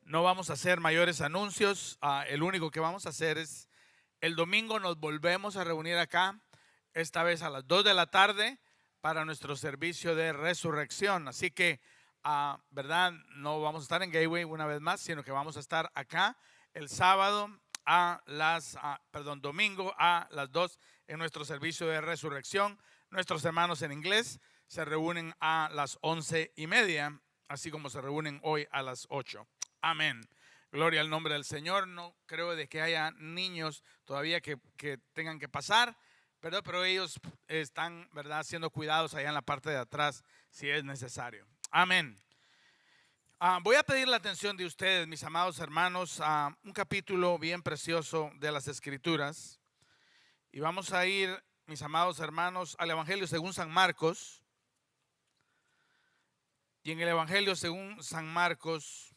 No vamos a hacer mayores anuncios. El único que vamos a hacer es el domingo nos volvemos a reunir acá, esta vez a las 2 de la tarde para nuestro servicio de resurrección. Así que, ¿verdad? No vamos a estar en Gateway una vez más, sino que vamos a estar acá el sábado domingo a las 2 en nuestro servicio de resurrección. Nuestros hermanos en inglés se reúnen a las 11:30, así como se reúnen hoy a las 8. Amén. Gloria al nombre del Señor. No creo de que haya niños todavía que tengan que pasar, pero ellos están, ¿verdad?, siendo cuidados allá en la parte de atrás si es necesario. Amén. Voy a pedir la atención de ustedes, mis amados hermanos, a un capítulo bien precioso de las Escrituras. Y vamos a ir, mis amados hermanos, al Evangelio según San Marcos. Y en el Evangelio según San Marcos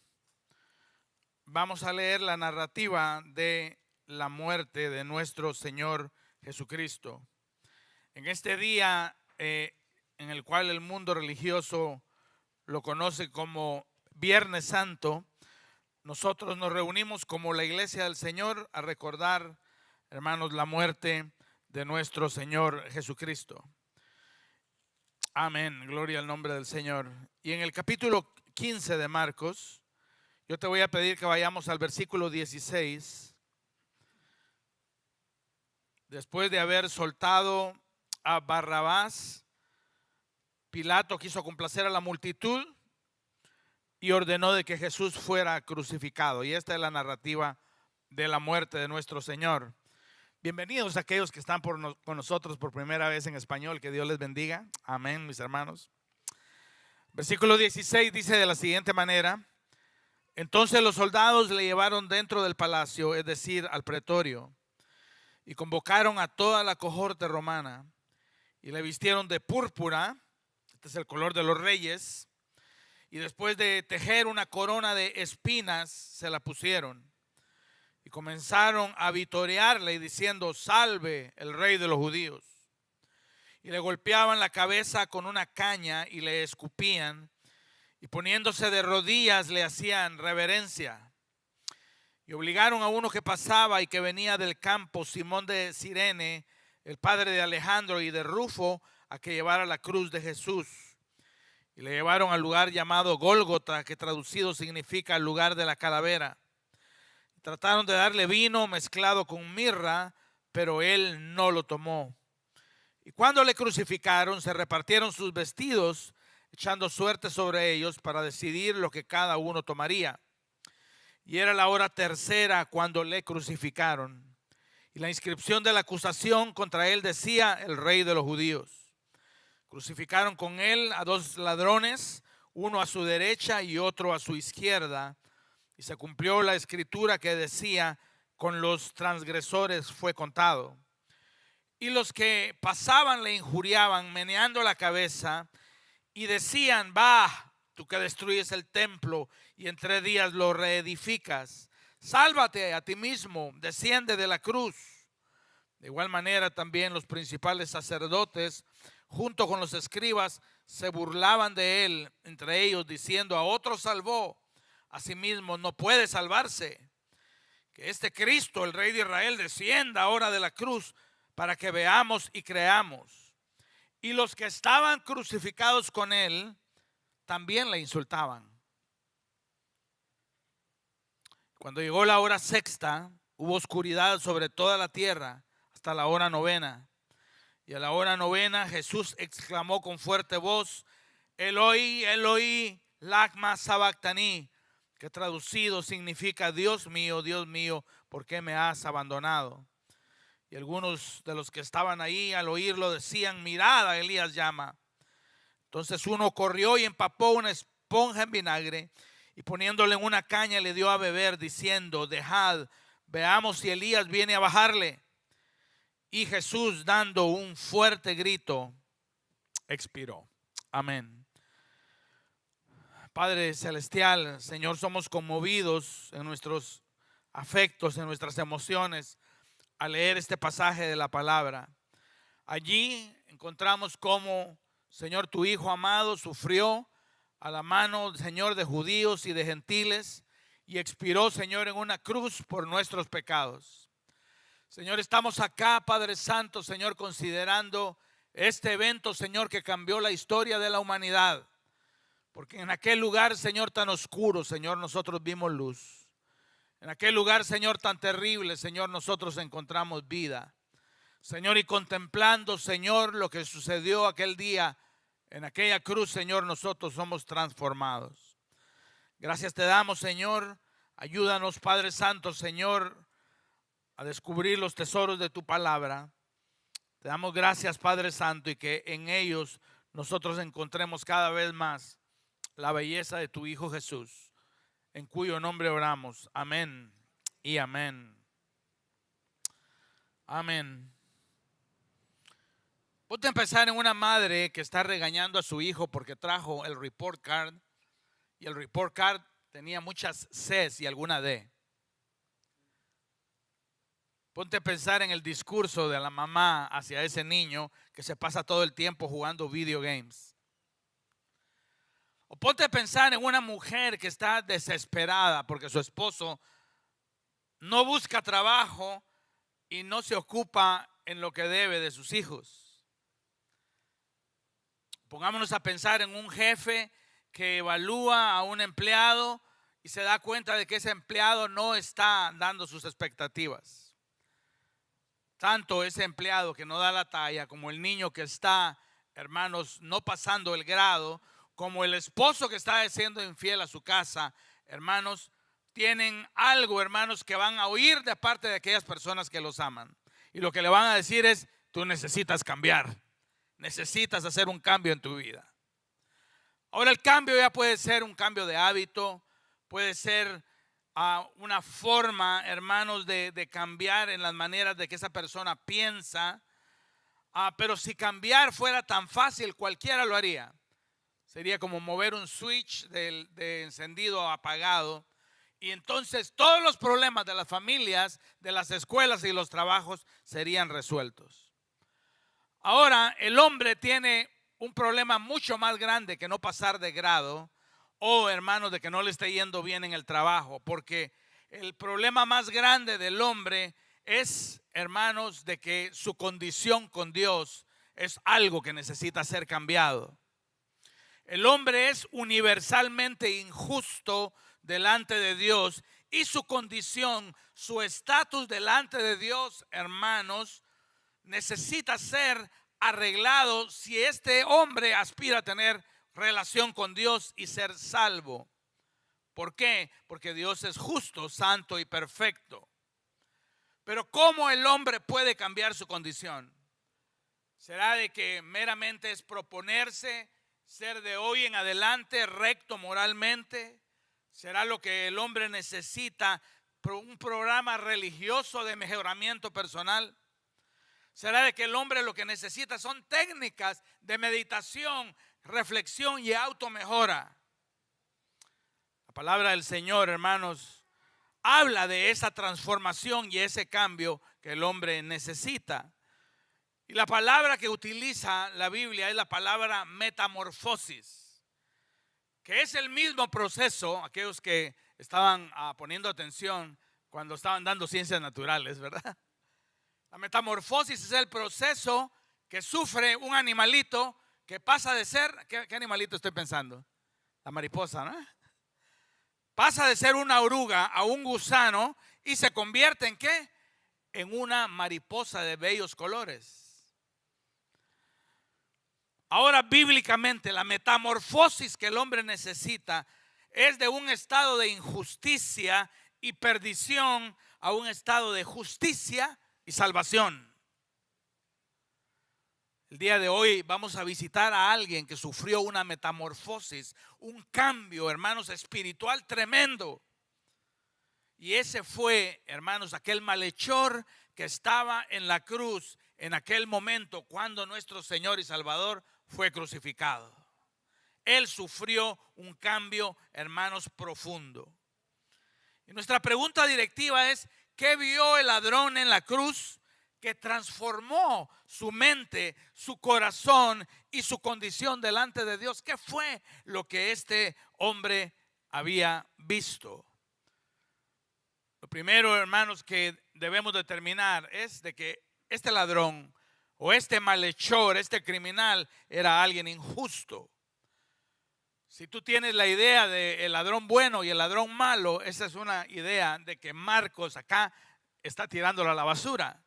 vamos a leer la narrativa de la muerte de nuestro Señor Jesucristo. En este día en el cual el mundo religioso lo conoce como Viernes Santo, nosotros nos reunimos como la Iglesia del Señor a recordar, hermanos, la muerte de nuestro Señor Jesucristo. Amén, gloria al nombre del Señor. Y en el capítulo 15 de Marcos, yo te voy a pedir que vayamos al versículo 16. Después de haber soltado a Barrabás, Pilato quiso complacer a la multitud y ordenó de que Jesús fuera crucificado. Y esta es la narrativa de la muerte de nuestro Señor. Bienvenidos a aquellos que están con nosotros por primera vez en español. Que Dios les bendiga. Amén, mis hermanos. Versículo 16 dice de la siguiente manera: entonces los soldados le llevaron dentro del palacio, es decir, al pretorio, y convocaron a toda la cohorte romana y le vistieron de púrpura, este es el color de los reyes, y después de tejer una corona de espinas se la pusieron y comenzaron a vitorearle y diciendo: salve el rey de los judíos. Y le golpeaban la cabeza con una caña y le escupían, y poniéndose de rodillas le hacían reverencia. Y obligaron a uno que pasaba y que venía del campo, Simón de Cirene, el padre de Alejandro y de Rufo, a que llevara la cruz de Jesús. Y le llevaron al lugar llamado Gólgota, que traducido significa lugar de la calavera. Trataron de darle vino mezclado con mirra, pero él no lo tomó. Y cuando le crucificaron, se repartieron sus vestidos, echando suerte sobre ellos para decidir lo que cada uno tomaría. Y era la hora tercera cuando le crucificaron. Y la inscripción de la acusación contra él decía: el rey de los judíos. Crucificaron con él a dos ladrones, uno a su derecha y otro a su izquierda. Y se cumplió la escritura que decía: con los transgresores fue contado. Y los que pasaban le injuriaban, meneando la cabeza, y decían: va, tú que destruyes el templo y en 3 días lo reedificas, sálvate a ti mismo, desciende de la cruz. De igual manera también los principales sacerdotes, junto con los escribas, se burlaban de él, entre ellos diciendo: a otro salvó, a sí mismo no puede salvarse. Que este Cristo, el Rey de Israel, descienda ahora de la cruz para que veamos y creamos. Y los que estaban crucificados con él también le insultaban. Cuando llegó la hora sexta, hubo oscuridad sobre toda la tierra hasta la hora novena. Y a la hora novena Jesús exclamó con fuerte voz: Eloi, Eloi, lama sabactani, que traducido significa: Dios mío, ¿por qué me has abandonado? Y algunos de los que estaban ahí al oírlo decían: mirad, a Elías llama. Entonces uno corrió y empapó una esponja en vinagre y poniéndole en una caña le dio a beber, diciendo: dejad, veamos si Elías viene a bajarle. Y Jesús, dando un fuerte grito, expiró. Amén. Padre celestial, Señor, somos conmovidos en nuestros afectos, en nuestras emociones al leer este pasaje de la palabra. Allí encontramos cómo, Señor, tu Hijo amado sufrió a la mano, Señor, de judíos y de gentiles, y expiró, Señor, en una cruz por nuestros pecados. Señor, estamos acá, Padre Santo, Señor, considerando este evento, Señor, que cambió la historia de la humanidad. Porque en aquel lugar, Señor, tan oscuro, Señor, nosotros vimos luz. En aquel lugar, Señor, tan terrible, Señor, nosotros encontramos vida. Señor, y contemplando, Señor, lo que sucedió aquel día en aquella cruz, Señor, nosotros somos transformados. Gracias te damos, Señor. Ayúdanos, Padre Santo, Señor, a descubrir los tesoros de tu palabra. Te damos gracias, Padre Santo, y que en ellos nosotros encontremos cada vez más la belleza de tu Hijo Jesús, en cuyo nombre oramos. Amén y amén. Amén. Ponte a pensar en una madre que está regañando a su hijo porque trajo el report card, y el report card tenía muchas C's y alguna D. Ponte a pensar en el discurso de la mamá hacia ese niño que se pasa todo el tiempo jugando video games. O ponte a pensar en una mujer que está desesperada porque su esposo no busca trabajo y no se ocupa en lo que debe de sus hijos. Pongámonos a pensar en un jefe que evalúa a un empleado y se da cuenta de que ese empleado no está dando sus expectativas. Tanto ese empleado que no da la talla, como el niño que está, hermanos, no pasando el grado, como el esposo que está siendo infiel a su casa, hermanos, tienen algo, hermanos, que van a oír de parte de aquellas personas que los aman. Y lo que le van a decir es: tú necesitas cambiar, necesitas hacer un cambio en tu vida. Ahora el cambio ya puede ser un cambio de hábito, puede ser una forma, hermanos, de cambiar en las maneras de que esa persona piensa. Pero si cambiar fuera tan fácil, cualquiera lo haría. Sería como mover un switch de encendido a apagado. Y entonces todos los problemas de las familias, de las escuelas y los trabajos serían resueltos. Ahora el hombre tiene un problema mucho más grande que no pasar de grado, o hermanos, de que no le esté yendo bien en el trabajo, porque el problema más grande del hombre es, hermanos, de que su condición con Dios es algo que necesita ser cambiado. El hombre es universalmente injusto delante de Dios, y su condición, su estatus delante de Dios, hermanos, necesita ser arreglado si este hombre aspira a tener relación con Dios y ser salvo. ¿Por qué? Porque Dios es justo, santo y perfecto. Pero ¿cómo el hombre puede cambiar su condición? ¿Será de que meramente es proponerse ser de hoy en adelante recto moralmente? ¿Será lo que el hombre necesita, un programa religioso de mejoramiento personal? ¿Será de que el hombre lo que necesita son técnicas de meditación, reflexión y automejora? La palabra del Señor, hermanos, habla de esa transformación y ese cambio que el hombre necesita. Y la palabra que utiliza la Biblia es la palabra metamorfosis, que es el mismo proceso, aquellos que estaban poniendo atención cuando estaban dando ciencias naturales, ¿verdad? La metamorfosis es el proceso que sufre un animalito que pasa de ser, ¿qué animalito estoy pensando? La mariposa, ¿no? Pasa de ser una oruga a un gusano y se convierte ¿en qué? En una mariposa de bellos colores. Ahora, bíblicamente, la metamorfosis que el hombre necesita es de un estado de injusticia y perdición a un estado de justicia y salvación. El día de hoy vamos a visitar a alguien que sufrió una metamorfosis, un cambio, hermanos, espiritual tremendo. Y ese fue, hermanos, aquel malhechor que estaba en la cruz en aquel momento cuando nuestro Señor y Salvador fue crucificado. Él sufrió un cambio, hermanos, profundo. Y nuestra pregunta directiva es: ¿qué vio el ladrón en la cruz que transformó su mente, su corazón y su condición delante de Dios. ¿Qué fue lo que este hombre había visto? Lo primero, hermanos, que debemos determinar es de que este ladrón o este malhechor, este criminal, era alguien injusto. Si tú tienes la idea del ladrón bueno y el ladrón malo, esa es una idea de que Marcos acá está tirándolo a la basura.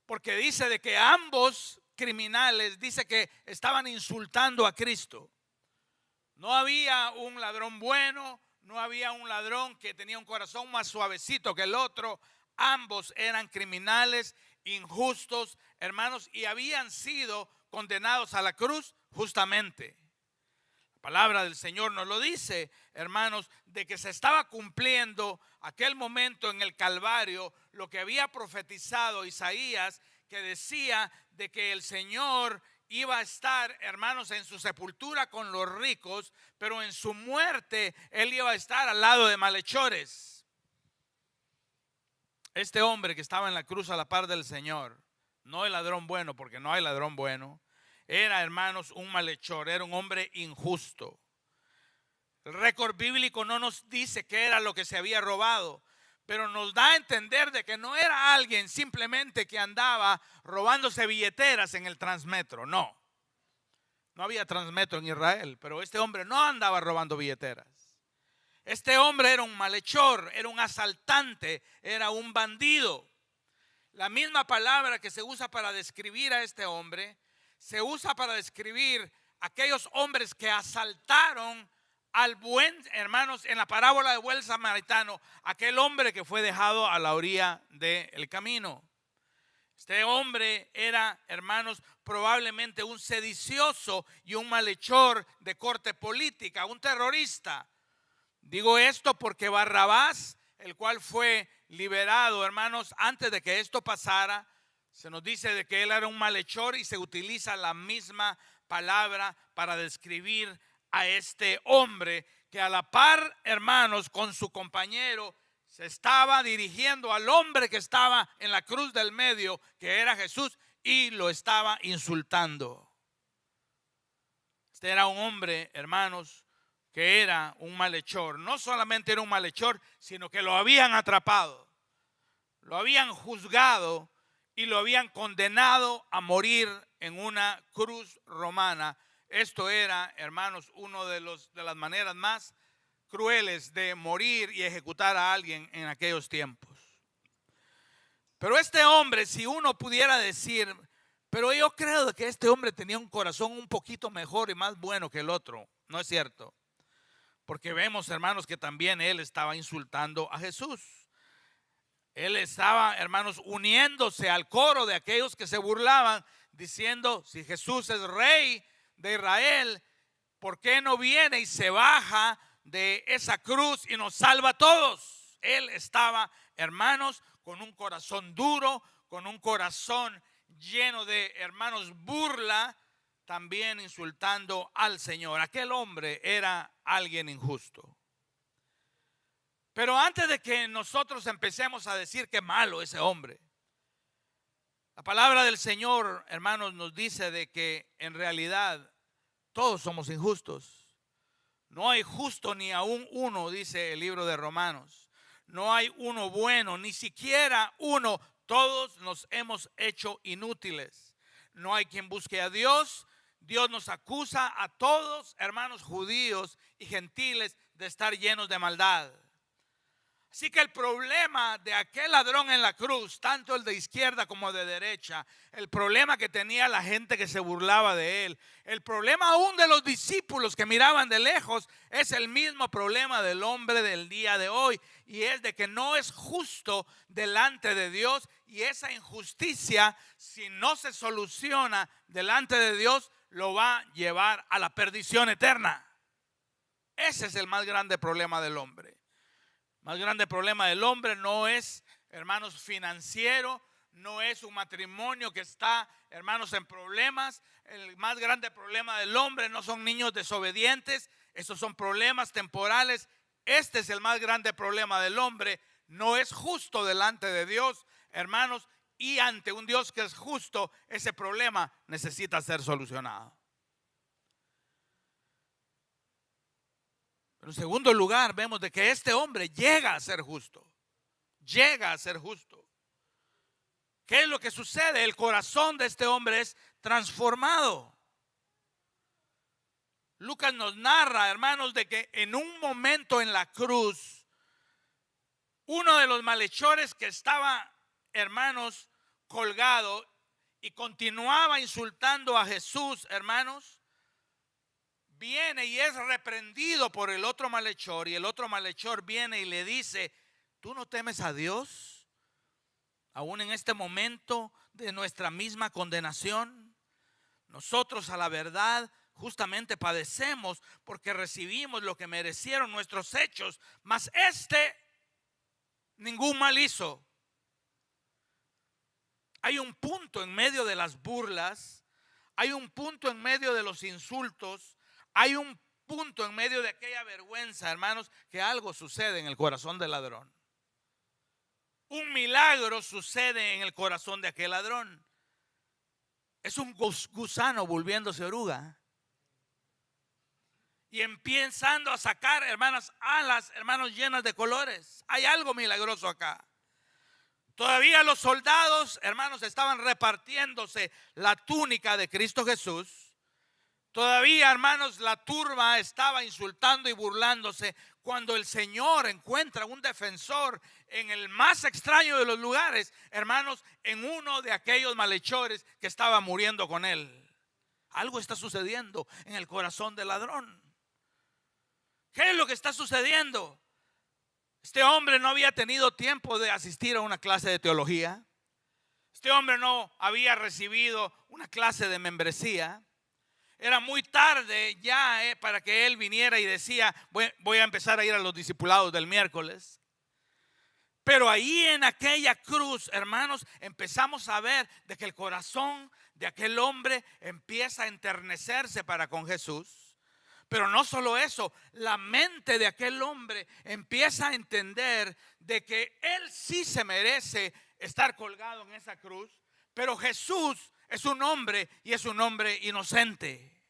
Porque dice de que ambos criminales, dice que estaban insultando a Cristo. No había un ladrón bueno, no había un ladrón que tenía un corazón más suavecito que el otro. Ambos eran criminales, injustos, hermanos, y habían sido condenados a la cruz justamente. La palabra del Señor nos lo dice, hermanos, de que se estaba cumpliendo aquel momento en el Calvario, lo que había profetizado Isaías, que decía de que el Señor iba a estar, hermanos, en su sepultura con los ricos, pero en su muerte Él iba a estar al lado de malhechores. Este hombre que estaba en la cruz a la par del Señor, no el ladrón bueno, porque no hay ladrón bueno, era, hermanos, un malhechor, era un hombre injusto. El récord bíblico no nos dice qué era lo que se había robado, pero nos da a entender de que no era alguien simplemente que andaba robándose billeteras en el Transmetro. No había Transmetro en Israel, pero este hombre no andaba robando billeteras. Este hombre era un malhechor, era un asaltante, era un bandido. La misma palabra que se usa para describir a este hombre se usa para describir aquellos hombres que asaltaron al buen, hermanos, en la parábola del buen samaritano, aquel hombre que fue dejado a la orilla del camino. Este hombre era, hermanos, probablemente un sedicioso y un malhechor de corte política, un terrorista. Digo esto porque Barrabás, el cual fue liberado, hermanos, antes de que esto pasara, se nos dice de que él era un malhechor y se utiliza la misma palabra para describir a este hombre que a la par, hermanos, con su compañero se estaba dirigiendo al hombre que estaba en la cruz del medio, que era Jesús, y lo estaba insultando. Este era un hombre, hermanos, que era un malhechor. No solamente era un malhechor, sino que lo habían atrapado, lo habían juzgado y lo habían condenado a morir en una cruz romana. Esto era, hermanos, uno de las maneras más crueles de morir y ejecutar a alguien en aquellos tiempos. Pero este hombre, si uno pudiera decir, pero yo creo que este hombre tenía un corazón un poquito mejor y más bueno que el otro, no es cierto. Porque vemos, hermanos, que también él estaba insultando a Jesús. Él estaba, hermanos, uniéndose al coro de aquellos que se burlaban, diciendo, si Jesús es rey de Israel, ¿por qué no viene y se baja de esa cruz y nos salva a todos? Él estaba, hermanos, con un corazón duro, con un corazón lleno de, hermanos, burla, también insultando al Señor. Aquel hombre era alguien injusto. Pero antes de que nosotros empecemos a decir qué malo ese hombre, la palabra del Señor, hermanos, nos dice de que en realidad todos somos injustos. No hay justo ni aún uno, dice el libro de Romanos. No hay uno bueno, ni siquiera uno. Todos nos hemos hecho inútiles. No hay quien busque a Dios. Dios nos acusa a todos, hermanos judíos y gentiles, de estar llenos de maldad. Así que el problema de aquel ladrón en la cruz, tanto el de izquierda como de derecha, el problema que tenía la gente que se burlaba de él, el problema aún de los discípulos que miraban de lejos, es el mismo problema del hombre del día de hoy, y es de que no es justo delante de Dios, y esa injusticia, si no se soluciona delante de Dios, lo va a llevar a la perdición eterna. Ese es el más grande problema del hombre. El más grande problema del hombre no es, hermanos, financiero, no es un matrimonio que está, hermanos, en problemas. El más grande problema del hombre no son niños desobedientes, esos son problemas temporales. Este es el más grande problema del hombre, no es justo delante de Dios, hermanos, y ante un Dios que es justo, ese problema necesita ser solucionado. Pero en segundo lugar, vemos de que este hombre llega a ser justo. Llega a ser justo. ¿Qué es lo que sucede? El corazón de este hombre es transformado. Lucas nos narra, hermanos, de que en un momento en la cruz, uno de los malhechores que estaba, hermanos, colgado y continuaba insultando a Jesús, hermanos, viene y es reprendido por el otro malhechor, y el otro malhechor viene y le dice: ¿tú no temes a Dios? Aún en este momento de nuestra misma condenación, nosotros a la verdad justamente padecemos porque recibimos lo que merecieron nuestros hechos, mas este ningún mal hizo. Hay un punto en medio de las burlas, hay un punto en medio de los insultos, hay un punto en medio de aquella vergüenza, hermanos, que algo sucede en el corazón del ladrón. Un milagro sucede en el corazón de aquel ladrón. Es un gusano volviéndose oruga y empezando a sacar, hermanas, alas, hermanos, llenas de colores. Hay algo milagroso acá. Todavía los soldados, hermanos, estaban repartiéndose la túnica de Cristo Jesús. Todavía, hermanos, la turba estaba insultando y burlándose cuando el Señor encuentra un defensor en el más extraño de los lugares, hermanos, en uno de aquellos malhechores que estaba muriendo con él. Algo está sucediendo en el corazón del ladrón. ¿Qué es lo que está sucediendo? Este hombre no había tenido tiempo de asistir a una clase de teología. Este hombre no había recibido una clase de membresía. Era muy tarde ya para que él viniera y decía: voy a empezar a ir a los discipulados del miércoles. Pero ahí en aquella cruz, hermanos, empezamos a ver de que el corazón de aquel hombre empieza a enternecerse para con Jesús. Pero no solo eso, la mente de aquel hombre empieza a entender de que él sí se merece estar colgado en esa cruz, pero Jesús es un hombre y es un hombre inocente.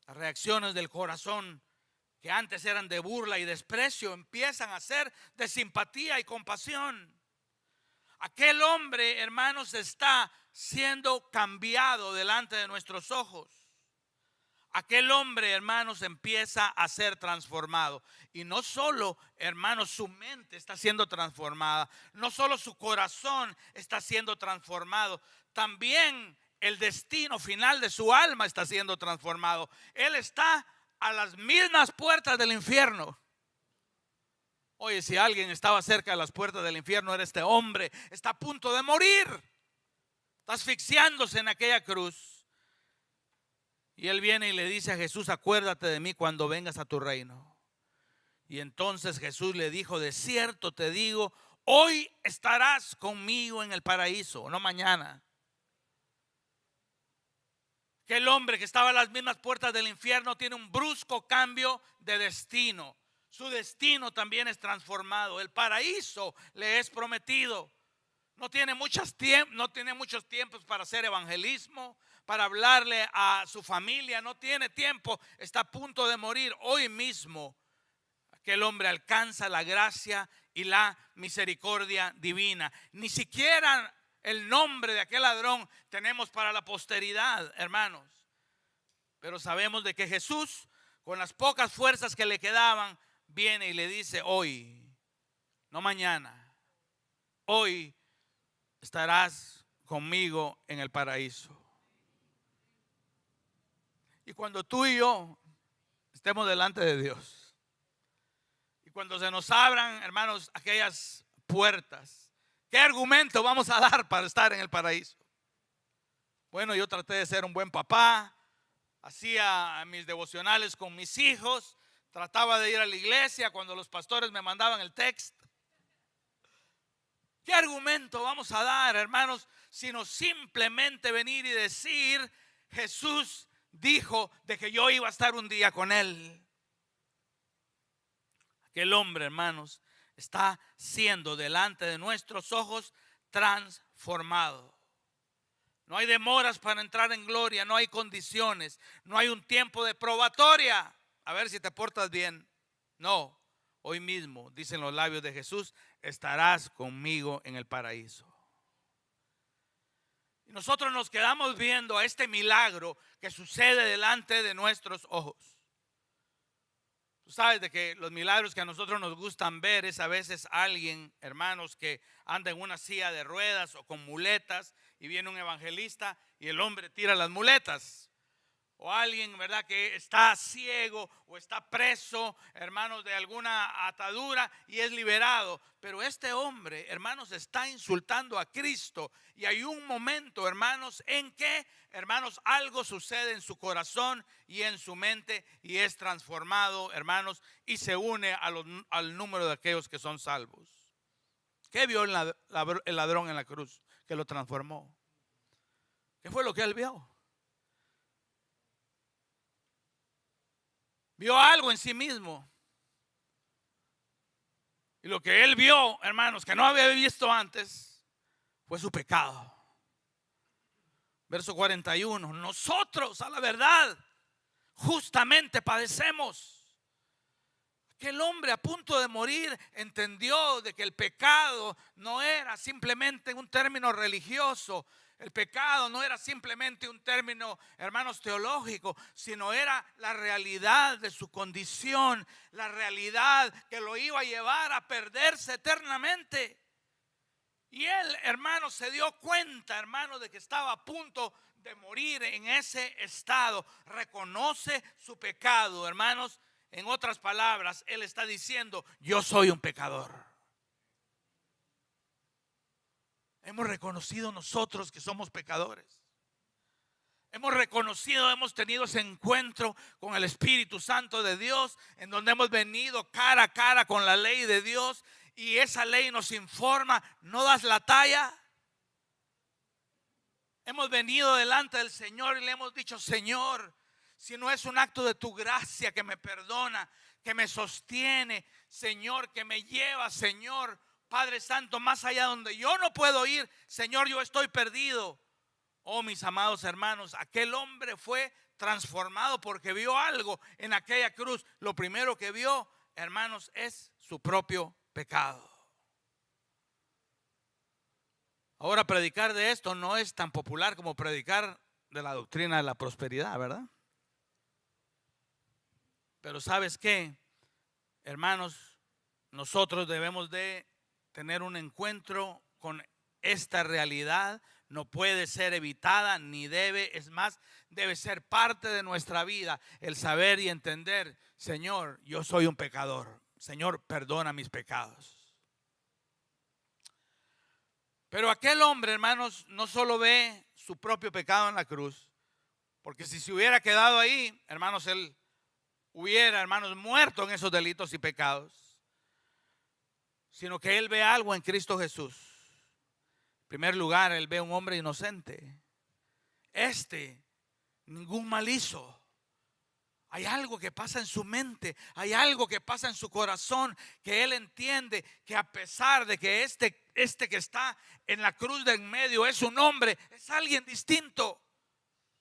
Las reacciones del corazón, que antes eran de burla y desprecio, empiezan a ser de simpatía y compasión. Aquel hombre, hermanos, está siendo cambiado delante de nuestros ojos. Aquel hombre, hermanos, empieza a ser transformado. Y no solo, hermanos, su mente está siendo transformada, no solo su corazón está siendo transformado, también el destino final de su alma está siendo transformado. Él está a las mismas puertas del infierno. Oye, si alguien estaba cerca de las puertas del infierno, era este hombre. Está a punto de morir, está asfixiándose en aquella cruz. Y él viene y le dice a Jesús: acuérdate de mí cuando vengas a tu reino. Y entonces Jesús le dijo: de cierto te digo, hoy estarás conmigo en el paraíso, no mañana. Aquel hombre que estaba a las mismas puertas del infierno tiene un brusco cambio de destino. Su destino también es transformado. El paraíso le es prometido. No tiene muchos tiempos para hacer evangelismo, para hablarle a su familia. No tiene tiempo. Está a punto de morir. Hoy mismo aquel hombre alcanza la gracia y la misericordia divina. Ni siquiera el nombre de aquel ladrón tenemos para la posteridad, hermanos. Pero sabemos de que Jesús, con las pocas fuerzas que le quedaban, viene y le dice: hoy, no mañana, hoy estarás conmigo en el paraíso. Y cuando tú y yo estemos delante de Dios, y cuando se nos abran, hermanos, aquellas puertas, ¿qué argumento vamos a dar para estar en el paraíso? Bueno, yo traté de ser un buen papá, hacía mis devocionales con mis hijos, trataba de ir a la iglesia cuando los pastores me mandaban el texto. ¿Qué argumento vamos a dar, hermanos, sino simplemente venir y decir: Jesús dijo de que yo iba a estar un día con él? Aquel hombre, hermanos, está siendo delante de nuestros ojos transformado. No hay demoras para entrar en gloria, no hay condiciones, no hay un tiempo de probatoria. A ver si te portas bien. No, hoy mismo, dicen los labios de Jesús, estarás conmigo en el paraíso. Y nosotros nos quedamos viendo a este milagro que sucede delante de nuestros ojos. Tú sabes de que los milagros que a nosotros nos gustan ver es a veces alguien, hermanos, que anda en una silla de ruedas o con muletas y viene un evangelista y el hombre tira las muletas. O alguien, ¿verdad?, que está ciego o está preso, hermanos, de alguna atadura y es liberado. Pero este hombre, hermanos, está insultando a Cristo. Y hay un momento, hermanos, en que, hermanos, algo sucede en su corazón y en su mente y es transformado, hermanos, y se une al número de aquellos que son salvos. ¿Qué vio el ladrón en la cruz que lo transformó? ¿Qué fue lo que él vio? Vio algo en sí mismo. Y lo que él vio, hermanos, que no había visto antes, fue su pecado. Verso 41. Nosotros, a la verdad, justamente padecemos. Aquel hombre a punto de morir entendió de que el pecado no era simplemente un término religioso. El pecado no era simplemente un término, hermanos, teológico, sino era la realidad de su condición, la realidad que lo iba a llevar a perderse eternamente. Y él, hermanos, se dio cuenta, hermanos, de que estaba a punto de morir en ese estado. Reconoce su pecado, hermanos. En otras palabras, él está diciendo: yo soy un pecador. Hemos reconocido nosotros que somos pecadores. Hemos reconocido, hemos tenido ese encuentro con el Espíritu Santo de Dios, en donde hemos venido cara a cara con la ley de Dios, y esa ley nos informa: no das la talla. Hemos venido delante del Señor y le hemos dicho: Señor, si no es un acto de tu gracia que me perdona, que me sostiene, Señor, que me lleva, Señor, Padre Santo, más allá donde yo no puedo ir, Señor, yo estoy perdido. Oh, mis amados hermanos, aquel hombre fue transformado porque vio algo en aquella cruz. Lo primero que vio, hermanos, es su propio pecado. Ahora, predicar de esto no es tan popular como predicar de la doctrina de la prosperidad, ¿verdad? Pero ¿sabes qué? Hermanos, nosotros debemos de tener un encuentro con esta realidad. No puede ser evitada ni debe, es más, debe ser parte de nuestra vida el saber y entender: Señor, yo soy un pecador. Señor, perdona mis pecados. Pero aquel hombre, hermanos, no solo ve su propio pecado en la cruz, porque si se hubiera quedado ahí, hermanos, él hubiera, hermanos, muerto en esos delitos y pecados, sino que él ve algo en Cristo Jesús. En primer lugar, él ve un hombre inocente. Ningún mal hizo. Hay algo que pasa en su mente, hay algo que pasa en su corazón, que él entiende que a pesar de que este que está en la cruz de en medio es un hombre, es alguien distinto.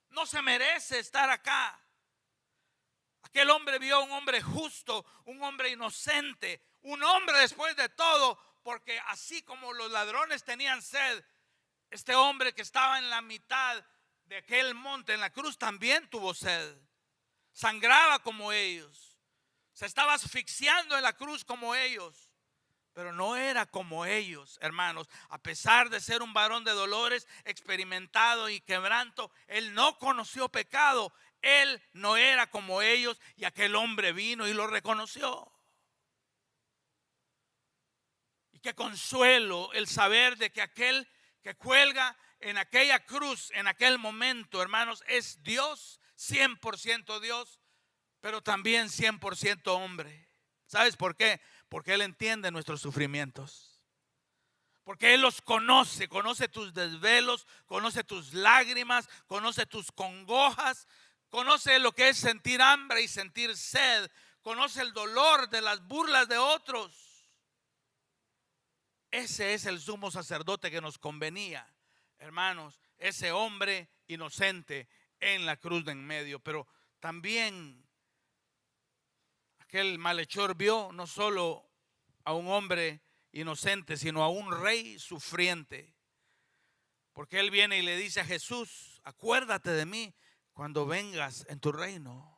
No se merece estar acá. Aquel hombre vio a un hombre justo, un hombre inocente, un hombre después de todo, porque así como los ladrones tenían sed, este hombre que estaba en la mitad de aquel monte en la cruz también tuvo sed. Sangraba como ellos, se estaba asfixiando en la cruz como ellos, pero no era como ellos, hermanos. A pesar de ser un varón de dolores, experimentado y quebranto, él no conoció pecado. Él no era como ellos, y aquel hombre vino y lo reconoció. Y qué consuelo el saber de que aquel que cuelga en aquella cruz, en aquel momento, hermanos, es Dios. 100% Dios, pero también 100% hombre. ¿Sabes por qué? Porque Él entiende nuestros sufrimientos. Porque Él los conoce, conoce tus desvelos, conoce tus lágrimas, conoce tus congojas, conoce lo que es sentir hambre y sentir sed, conoce el dolor de las burlas de otros. Ese es el sumo sacerdote que nos convenía, hermanos, ese hombre inocente en la cruz de en medio. Pero también aquel malhechor vio no solo a un hombre inocente, sino a un rey sufriente. Porque él viene y le dice a Jesús: acuérdate de mí cuando vengas en tu reino.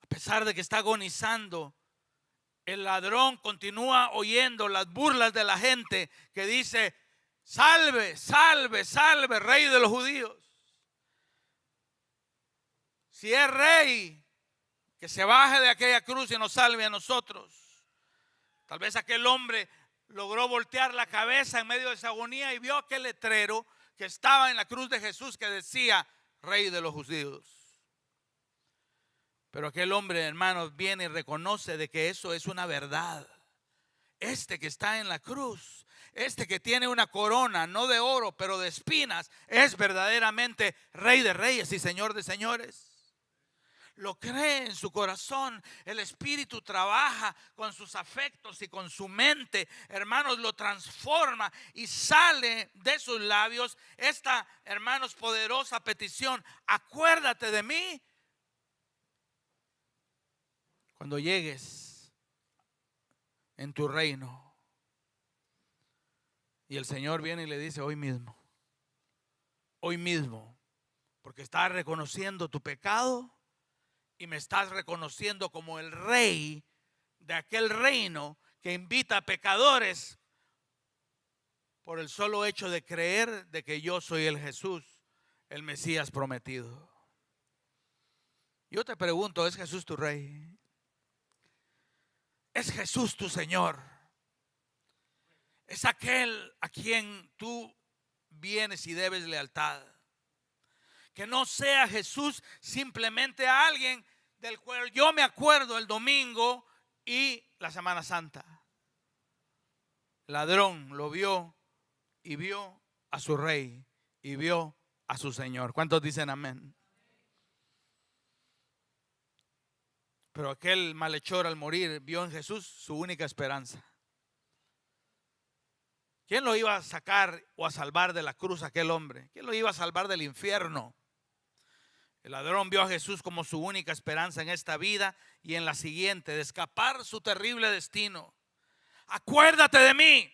A pesar de que está agonizando, el ladrón continúa oyendo las burlas de la gente que dice: salve, salve, salve, rey de los judíos. Si es rey, que se baje de aquella cruz y nos salve a nosotros. Tal vez aquel hombre logró voltear la cabeza en medio de esa agonía y vio aquel letrero que estaba en la cruz de Jesús que decía: rey de los judíos. Pero aquel hombre, hermanos, viene y reconoce de que eso es una verdad. Este que está en la cruz, este que tiene una corona, no de oro, pero de espinas, es verdaderamente Rey de reyes y Señor de señores. Lo cree en su corazón. El Espíritu trabaja con sus afectos y con su mente, hermanos, lo transforma y sale de sus labios esta, hermanos, poderosa petición: acuérdate de mí cuando llegues en tu reino. Y el Señor viene y le dice: hoy mismo, porque estás reconociendo tu pecado y me estás reconociendo como el rey de aquel reino que invita a pecadores por el solo hecho de creer de que yo soy el Jesús, el Mesías prometido. Yo te pregunto: ¿es Jesús tu rey? ¿Es Jesús tu Señor? ¿Es aquel a quien tú vienes y debes lealtad? Que no sea Jesús simplemente a alguien del cual yo me acuerdo el domingo y la Semana Santa. El ladrón lo vio y vio a su rey y vio a su Señor. ¿Cuántos dicen amén? Pero aquel malhechor al morir vio en Jesús su única esperanza. ¿Quién lo iba a sacar o a salvar de la cruz a aquel hombre? ¿Quién lo iba a salvar del infierno? El ladrón vio a Jesús como su única esperanza en esta vida y en la siguiente, de escapar su terrible destino. Acuérdate de mí.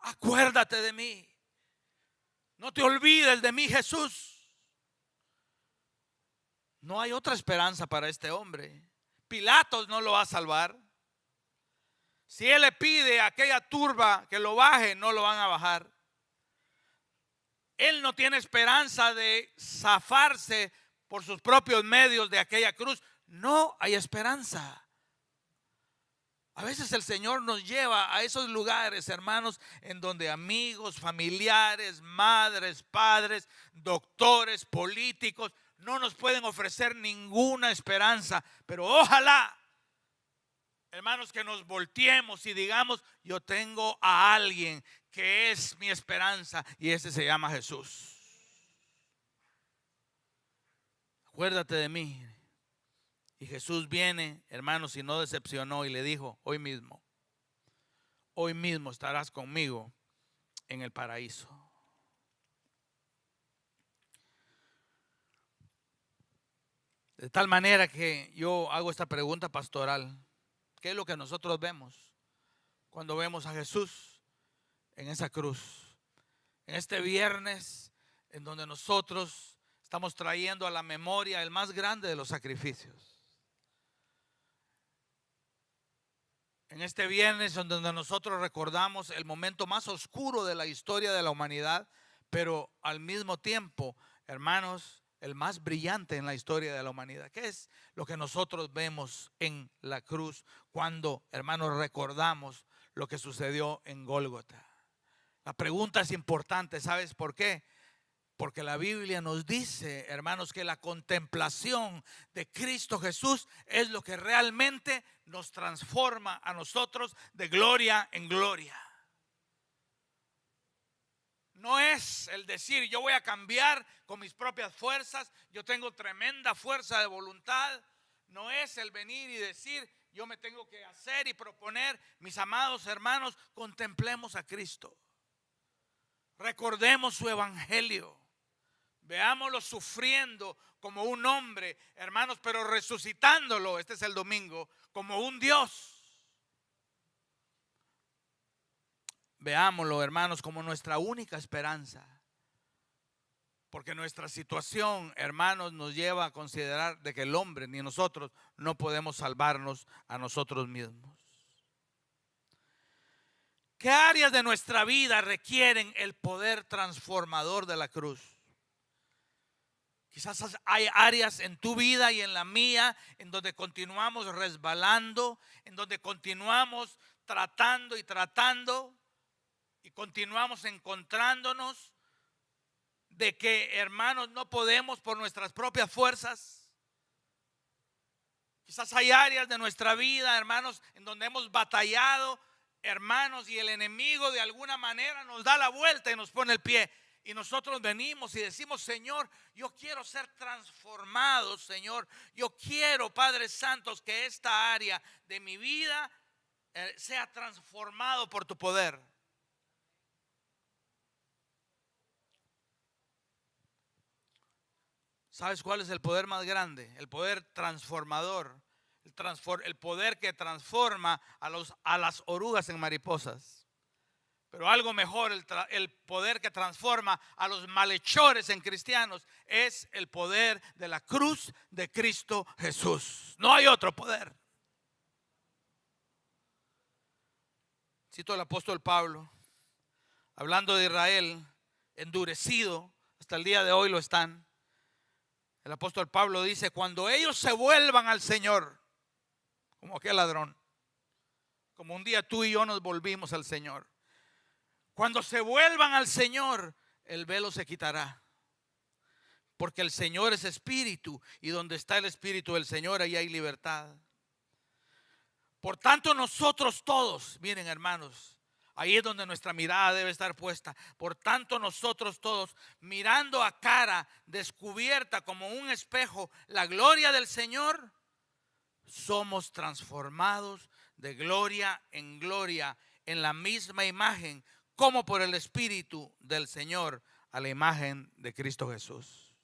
Acuérdate de mí. No te olvides de mí, Jesús. No hay otra esperanza para este hombre. Pilatos no lo va a salvar. Si él le pide a aquella turba que lo baje, no lo van a bajar. Él no tiene esperanza de zafarse por sus propios medios de aquella cruz. No hay esperanza. A veces el Señor nos lleva a esos lugares, hermanos, en donde amigos, familiares, madres, padres, doctores, políticos no nos pueden ofrecer ninguna esperanza. Pero ojalá, hermanos, que nos volteemos y digamos: yo tengo a alguien que es mi esperanza y ese se llama Jesús. Acuérdate de mí. Y Jesús viene, hermanos, y no decepcionó y le dijo: hoy mismo estarás conmigo en el paraíso. De tal manera que yo hago esta pregunta pastoral: ¿qué es lo que nosotros vemos cuando vemos a Jesús en esa cruz? En este viernes en donde nosotros estamos trayendo a la memoria el más grande de los sacrificios. En este viernes en donde nosotros recordamos el momento más oscuro de la historia de la humanidad, pero al mismo tiempo, hermanos, el más brillante en la historia de la humanidad. ¿Qué es lo que nosotros vemos en la cruz cuando, hermanos, recordamos lo que sucedió en Gólgota? La pregunta es importante, ¿sabes por qué? Porque la Biblia nos dice, hermanos, que la contemplación de Cristo Jesús es lo que realmente nos transforma a nosotros de gloria en gloria. No es el decir: yo voy a cambiar con mis propias fuerzas, yo tengo tremenda fuerza de voluntad. No es el venir y decir: yo me tengo que hacer y proponer. Mis amados hermanos, contemplemos a Cristo. Recordemos su evangelio. Veámoslo sufriendo como un hombre, hermanos, pero resucitándolo, este es el domingo, como un Dios. Veámoslo, hermanos, como nuestra única esperanza. Porque nuestra situación, hermanos, nos lleva a considerar de que el hombre ni nosotros no podemos salvarnos a nosotros mismos. ¿Qué áreas de nuestra vida requieren el poder transformador de la cruz? Quizás hay áreas en tu vida y en la mía en donde continuamos resbalando, en donde continuamos tratando y continuamos encontrándonos de que, hermanos, no podemos por nuestras propias fuerzas. Quizás hay áreas de nuestra vida, hermanos, en donde hemos batallado, hermanos, y el enemigo de alguna manera nos da la vuelta y nos pone el pie. Y nosotros venimos y decimos: Señor, yo quiero ser transformado, Señor. Yo quiero, Padre Santo, que esta área de mi vida sea transformado por tu poder. ¿Sabes cuál es el poder más grande? El poder transformador. El poder que transforma a las orugas en mariposas. Pero algo mejor, el poder que transforma a los malhechores en cristianos es el poder de la cruz de Cristo Jesús. No hay otro poder. Cito al apóstol Pablo, hablando de Israel, endurecido, hasta el día de hoy lo están. El apóstol Pablo dice: cuando ellos se vuelvan al Señor, como aquel ladrón, como un día tú y yo nos volvimos al Señor. Cuando se vuelvan al Señor, el velo se quitará. Porque el Señor es espíritu, y donde está el espíritu del Señor, ahí hay libertad. Por tanto, nosotros todos, miren, hermanos, ahí es donde nuestra mirada debe estar puesta. Por tanto, nosotros todos, mirando a cara descubierta como un espejo la gloria del Señor, somos transformados de gloria en gloria en la misma imagen, como por el Espíritu del Señor, a la imagen de Cristo Jesús.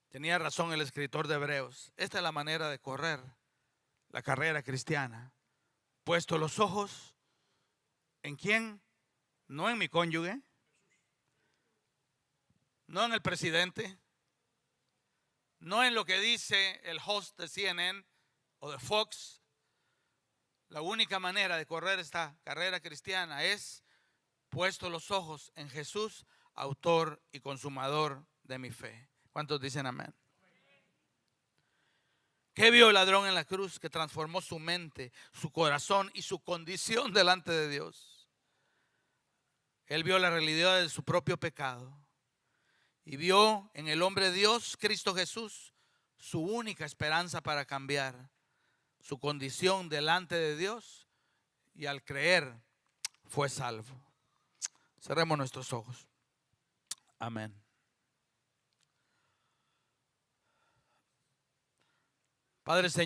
Tenía razón el escritor de Hebreos. Esta es la manera de correr la carrera cristiana. Puesto los ojos ¿en quién? No en mi cónyuge, no en el presidente, no en lo que dice el host de CNN o de Fox. La única manera de correr esta carrera cristiana es puesto los ojos en Jesús, autor y consumador de mi fe. ¿Cuántos dicen amén? ¿Qué vio el ladrón en la cruz? Que transformó su mente, su corazón y su condición delante de Dios. Él vio la realidad de su propio pecado y vio en el hombre de Dios, Cristo Jesús, su única esperanza para cambiar su condición delante de Dios, y al creer fue salvo. Cerremos nuestros ojos. Amén. Padre Señor.